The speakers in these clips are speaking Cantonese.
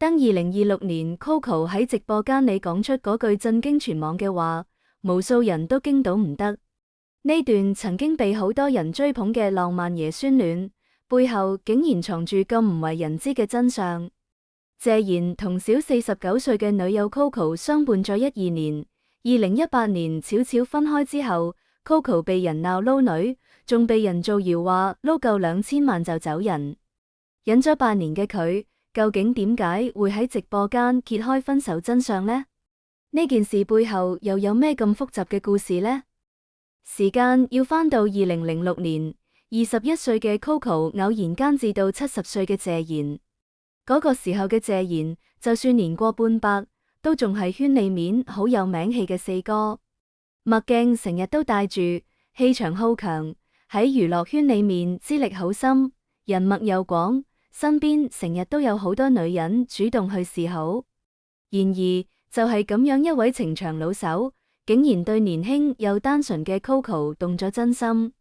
當2026年 Coco 喺直播間裏講出嗰句震驚全網嘅話，無數人都驚到唔得。呢段曾經被好多人追捧嘅浪漫爺孫戀，背後竟然藏住咁唔為人知嘅真相。謝賢同小49歲嘅女友 Coco 相伴咗12年，2018年悄悄分開之後，Coco 被人鬧撈女，仲被人造謠話撈夠2000萬就走人。忍咗8年嘅佢，究竟點解會喺直播間揭開分手真相呢？呢件事背後又有咩咁複雜嘅故事呢？時間要返到2006年，21歲嘅 Coco 偶然間至到70歲嘅謝賢。嗰個時候嘅謝賢，就算年過半百，都仲係圈裏面好有名氣嘅四哥。墨鏡成日都戴住，氣場好強，喺娛樂圈裏面資歷好深，人脈又廣，身邊成日都有好多女人主動去示好。然而就係咁樣一位情場老手，竟然對年輕又單純嘅 Coco 動咗真心。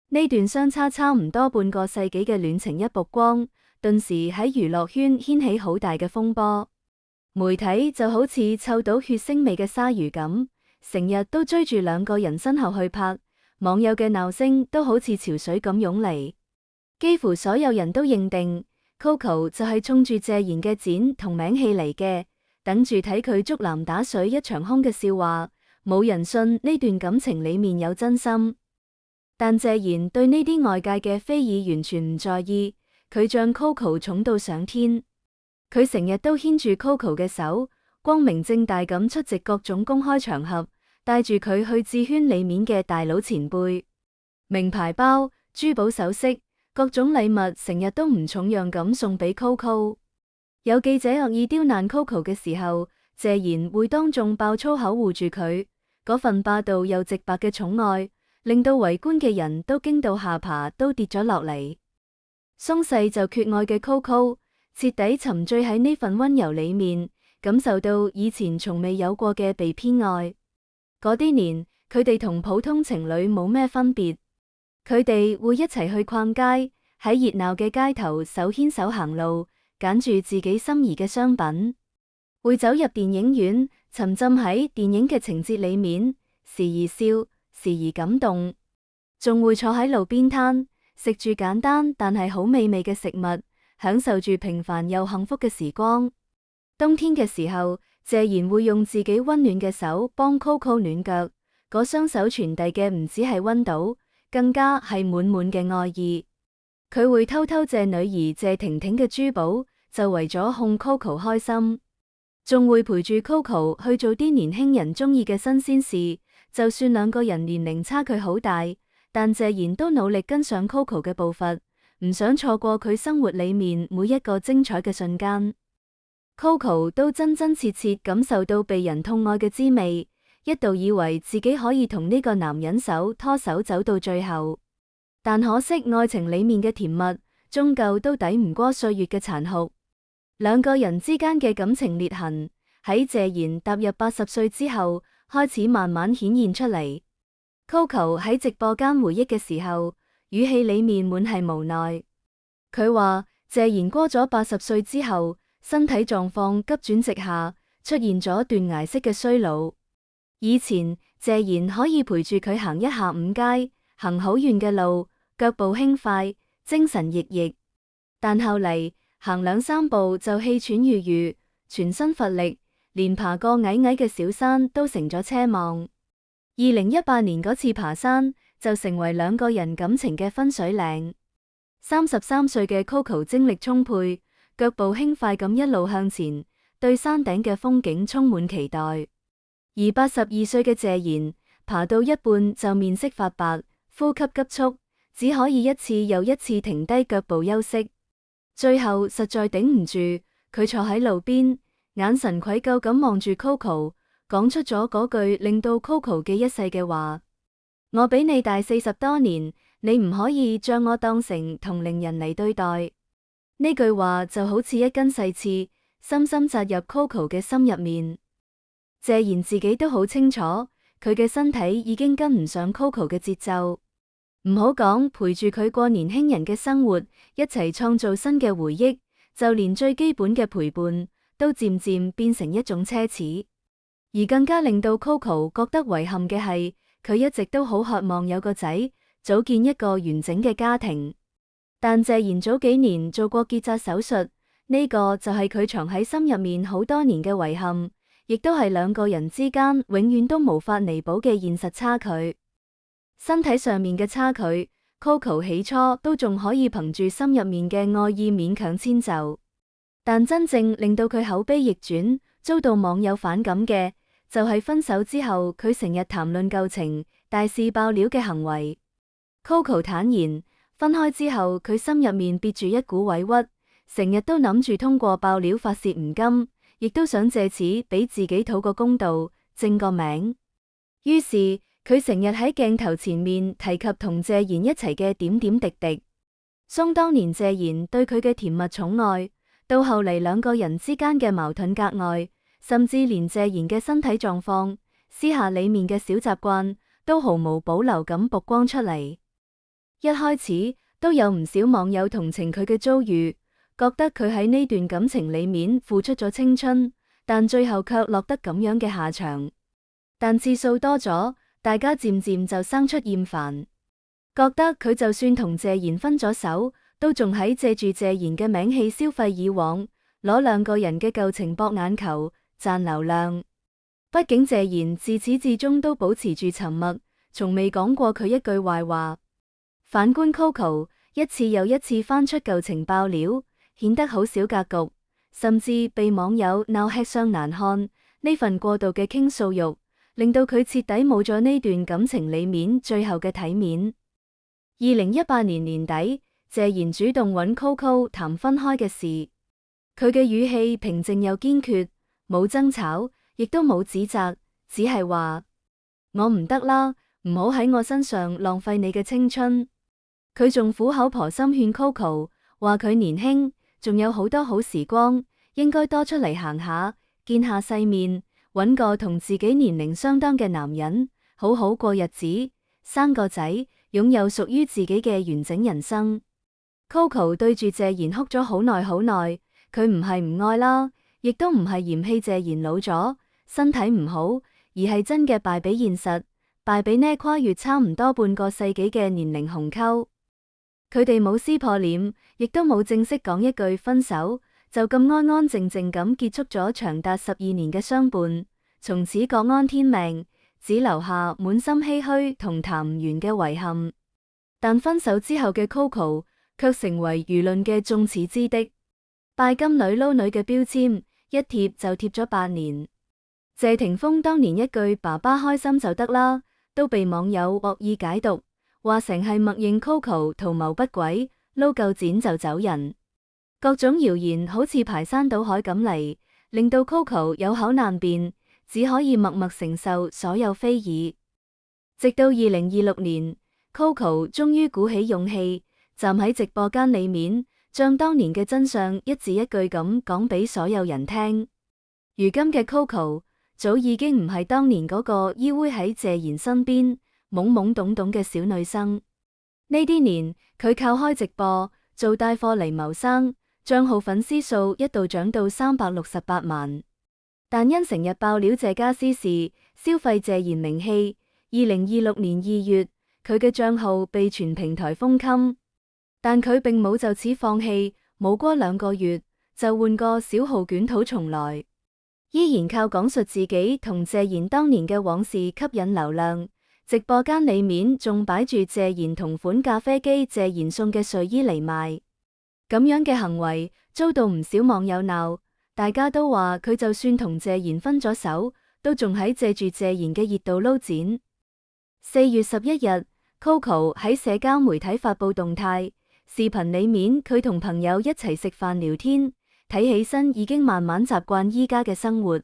呢段相差差唔多半個世紀嘅戀情一曝光，頓時喺娛樂圈掀起好大嘅風波。媒體就好似湊到血腥味嘅鯊魚咁，成日都追住兩個人身後去拍，網友嘅鬧聲都好似潮水咁湧嚟。幾乎所有人都認定 Coco 就係衝住謝賢嘅剪同名氣嚟嘅，等住睇佢竹籃打水一場空嘅笑話。冇人信呢段感情裏面有真心。但謝賢對呢啲外界嘅非議完全唔在意，佢將 Coco 寵到上天。佢成日都牽住 Coco 嘅手，光明正大咁出席各種公開場合，帶住佢去致圈裏面嘅大佬前輩。名牌包、珠寶首飾、各種禮物成日都唔重樣咁送俾 Coco。有記者惡意刁難 Coco 嘅時候，謝賢會當眾爆粗口護住佢。嗰份霸道又直白嘅寵愛，令到圍觀嘅人都驚到下巴都跌咗落嚟。鬆勢就缺愛嘅 Coco， 徹底沉醉喺呢份溫柔裏面，感受到以前從未有過嘅被偏愛。嗰啲年，佢哋同普通情侶冇咩分別，佢哋會一齊去逛街，喺熱鬧嘅街頭手牽手行路，揀住自己心儀嘅商品，會走入電影院，沉浸喺電影嘅情節裏面，時而笑，時而感動，仲會坐喺路邊攤，食住簡單但係好美味嘅食物，享受住平凡又幸福嘅時光。冬天嘅時候，謝賢會用自己溫暖嘅手幫 Coco 暖腳，嗰雙手傳遞嘅唔止係溫度，更加係滿滿嘅愛意。佢會偷偷借女兒謝婷婷嘅珠寶，就為咗哄 Coco 開心。仲會陪住 Coco 去做啲年輕人中意嘅新鮮事，就算兩個人年齡差距好大，但謝賢都努力跟上 Coco 嘅步伐，唔想錯過佢生活裏面每一個精彩嘅瞬間。Coco 都真真切切感受到被人痛愛嘅滋味，一度以為自己可以同呢個男人手拖手走到最後，但可惜愛情裏面嘅甜蜜，終究都抵唔過歲月嘅殘酷。兩個人之間嘅感情裂痕，喺謝賢踏入80歲之後，開始慢慢顯現出嚟。Coco 喺直播間回憶嘅時候，語氣裏面滿係無奈。佢話謝賢過咗80歲之後，身體狀況急轉直下，出現咗斷崖式嘅衰老。以前謝賢可以陪住佢行一下午街，行好遠嘅路，腳步輕快，精神奕奕。但後嚟行2-3步就氣喘籲籲，全身乏力，連爬個矮矮嘅小山都成咗奢望。2018年嗰次爬山就成為兩個人感情嘅分水嶺。33歲嘅 Coco 精力充沛，腳步輕快咁一路向前，對山頂嘅風景充滿期待。而82歲嘅謝賢爬到一半就面色發白，呼吸急促，只可以一次又一次停低腳步休息。最後實在頂唔住，佢坐喺路邊，眼神愧疚咁望住 Coco， 講出咗嗰句令到 Coco 記一世嘅話：我比你大40多年，你唔可以將我當成同齡人嚟對待。呢句話就好似一根細刺，深深扎入 Coco 嘅心入面。謝賢自己都好清楚，佢嘅身體已經跟唔上 Coco 嘅節奏。唔好講陪住佢過年輕人嘅生活，一齊創造新嘅回憶，就連最基本嘅陪伴都漸漸變成一種奢侈。而更加令到 Coco 覺得遺憾嘅係，佢一直都好渴望有個仔，組建一個完整嘅家庭。但謝賢早幾年做過結紮手術，呢個就係佢藏喺心入面好多年嘅遺憾，亦都係兩個人之間永遠都無法彌補嘅現實差距。身體上面嘅差距，Coco 起初都仲可以憑住心入面嘅愛意勉強遷就，但真正令到佢口碑逆轉，遭到網友反感嘅，就係分手之後佢成日談論舊情，大肆爆料嘅行為。Coco 坦言，分開之後佢心入面憋住一股委屈，成日都諗住通過爆料發洩唔甘，亦都想借此俾自己討個公道，正個名。於是佢成日喺鏡頭前面提及同謝賢一齊嘅點點滴滴，從當年謝賢對佢嘅甜蜜寵愛，到後嚟兩個人之間嘅矛盾格外，甚至連謝賢嘅身體狀況、私下裏面嘅小習慣，都毫無保留咁曝光出嚟。一開始都有唔少網友同情佢嘅遭遇，覺得佢喺呢段感情裏面付出咗青春，但最後卻落得咁樣嘅下場。但次數多咗，大家漸漸就生出厭煩，覺得佢就算同謝賢分咗手，都仲喺借住謝賢嘅名氣消費以往，攞兩個人嘅舊情博眼球，賺流量。畢竟謝賢自始至終都保持住沉默，從未講過佢一句壞話。反觀 Coco， 一次又一次翻出舊情爆料，顯得好小格局，甚至被網友鬧吃相難看。呢份過度嘅傾訴欲，令到佢徹底冇咗呢段感情裏面最後嘅體面。2018年年底，謝賢主動揾 Coco 談分開嘅事，佢嘅語氣平靜又堅決，冇爭吵，亦都冇指責，只係話我唔得啦，唔好喺我身上浪費你嘅青春。佢仲苦口婆心勸 Coco， 話佢年輕，仲有好多好時光，應該多出嚟行下，見下世面，揾個同自己年齡相當嘅男人，好好過日子，生個仔，擁有屬於自己嘅完整人生。Coco 對住謝賢哭咗好耐好耐，佢唔係唔愛啦，亦都唔係嫌棄謝賢老咗，身體唔好，而係真嘅敗俾現實，敗俾呢跨越差唔多半個世紀嘅年齡鴻溝。佢哋冇撕破臉，亦都冇正式講一句分手，就咁安安靜靜咁結束咗長達12年嘅相伴，從此各安天命，只留下滿心唏噓同談唔完嘅遺憾。但分手之後嘅 Coco 卻成為輿論嘅眾矢之的，拜金女撈女嘅標籤一貼就貼咗8年。謝霆鋒當年一句爸爸開心就得啦，都被網友惡意解讀，話成係默認 Coco 圖謀不軌，撈夠錢就走人。各種謠言好似排山倒海咁嚟，令到 Coco 有口難辯，只可以默默承受所有非議。直到2026年，Coco 終於鼓起勇氣，站喺直播間裏面，將當年嘅真相一字一句咁講俾所有人聽。如今嘅 Coco 早已經唔係當年嗰個依偎喺謝賢身邊懵懵懂懂嘅小女生。呢啲年佢靠開直播做帶貨嚟謀生，賬號粉絲數一度漲到368萬。但因成日爆料謝家私事，消費謝賢名氣，2026年2月佢嘅賬號被全平台封禁。但佢並冇就此放棄，冇過2個月就換個小號捲土重來，依然靠講述自己同謝賢當年嘅往事吸引流量。直播間裏面仲擺住謝賢同款咖啡機謝賢送嘅睡衣嚟賣，咁樣嘅行為遭到唔少網友鬧，大家都話佢就算同謝賢分咗手，都仲喺借住謝賢嘅熱度撈錢。4月11日，Coco 喺社交媒體發布動態，視頻裏面佢同朋友一齊食飯聊天，睇起身已經慢慢習慣依家嘅生活。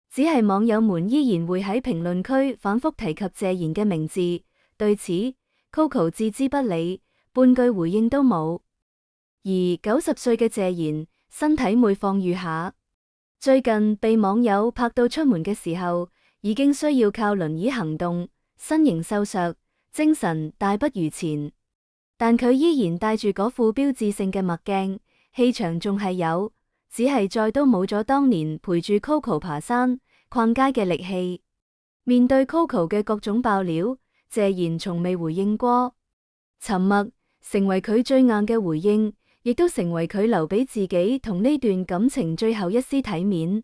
只係網友們依然會喺評論區反覆提及謝賢嘅名字，對此 Coco 置之不理，半句回應都冇。而90歲嘅謝賢身體每況愈下，最近被網友拍到出門嘅時候，已經需要靠輪椅行動，身形瘦削，精神大不如前。但佢依然戴住嗰副標誌性嘅墨鏡，氣場仲係有。只係再都冇咗當年陪住 Coco 爬山、逛街嘅力氣。面對 Coco 嘅各種爆料，謝賢從未回應過。沉默成為佢最硬嘅回應，亦都成為佢留俾自己同呢段感情最後一絲體面。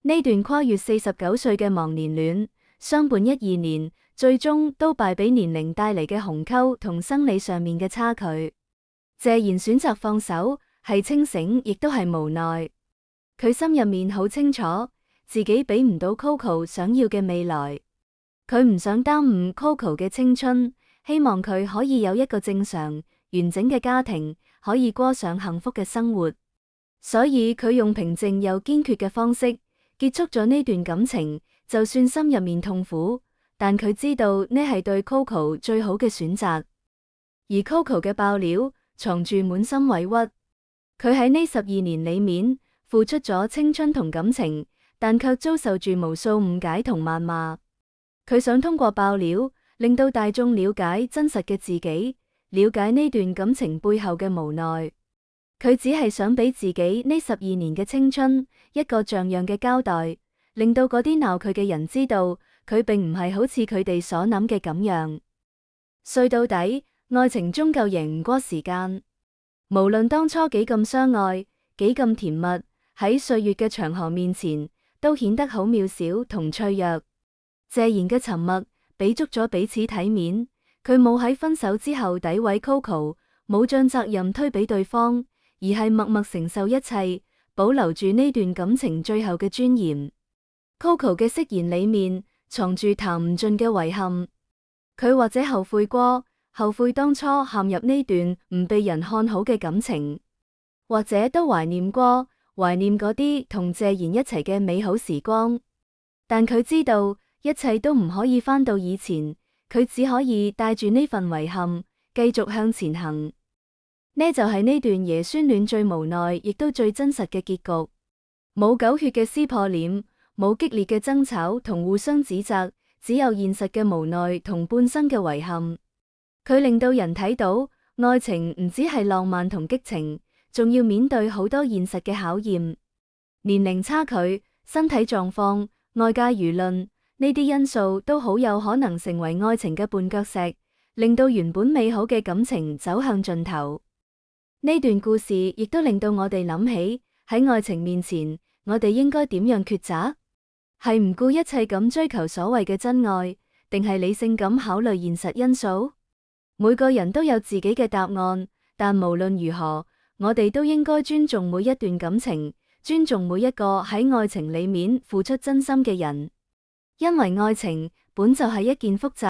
呢段跨越49歲嘅忘年戀，相伴12年，最終都敗俾年齡帶嚟嘅鴻溝同生理上面嘅差距。謝賢選擇放手，係清醒，亦都係無奈。佢心入面好清楚，自己俾唔到 Coco 想要嘅未來。佢唔想耽誤 Coco 嘅青春，希望佢可以有一個正常、完整嘅家庭，可以過上幸福嘅生活。所以佢用平靜又堅決嘅方式結束咗呢段感情。就算心入面痛苦，但佢知道呢係對 Coco 最好嘅選擇。而 Coco 嘅爆料藏住滿心委屈，佢喺呢12年裏面付出咗青春同感情，但卻遭受住無數誤解同謾罵。佢想通過爆料令到大眾了解真實嘅自己，了解呢段感情背後嘅無奈。佢只係想俾自己呢12年嘅青春一個像樣嘅交代，令到嗰啲鬧佢嘅人知道，佢並唔係好似佢哋所諗嘅咁樣。說到底，愛情終究贏唔過時間。無論當初幾咁相愛，幾咁甜蜜，喺歲月嘅長河面前，都顯得好渺小同脆弱。謝賢嘅沉默，俾足咗彼此體面。佢冇喺分手之後詆毀 Coco， 冇將責任推俾對方，而係默默承受一切，保留住呢段感情最後嘅尊嚴。Coco 嘅釋言裏面藏住談唔盡嘅遺憾，佢或者後悔過，後悔當初陷入呢段唔被人看好嘅感情，或者都懷念過，懷念嗰啲同謝賢一齊嘅美好時光。但佢知道一切都唔可以返到以前，佢只可以帶住呢份遺憾繼續向前行。呢就係呢段爺孫戀最無奈亦都最真實嘅結局，冇狗血嘅撕破臉，冇激烈嘅爭吵同互相指責，只有現實嘅無奈同半生嘅遺憾。佢令到人睇到，愛情唔只係浪漫同激情，仲要面對好多現實嘅考驗。年齡差距、身體狀況、外界輿論，呢啲因素都好有可能成為愛情嘅絆腳石，令到原本美好嘅感情走向盡頭。呢段故事亦都令到我哋諗起，喺愛情面前，我哋應該點樣抉擇？係唔顧一切咁追求所謂嘅真愛，定係理性咁考慮現實因素？每個人都有自己嘅答案，但無論如何，我哋都應該尊重每一段感情，尊重每一個喺愛情裏面付出真心嘅人，因為愛情本就係一件複雜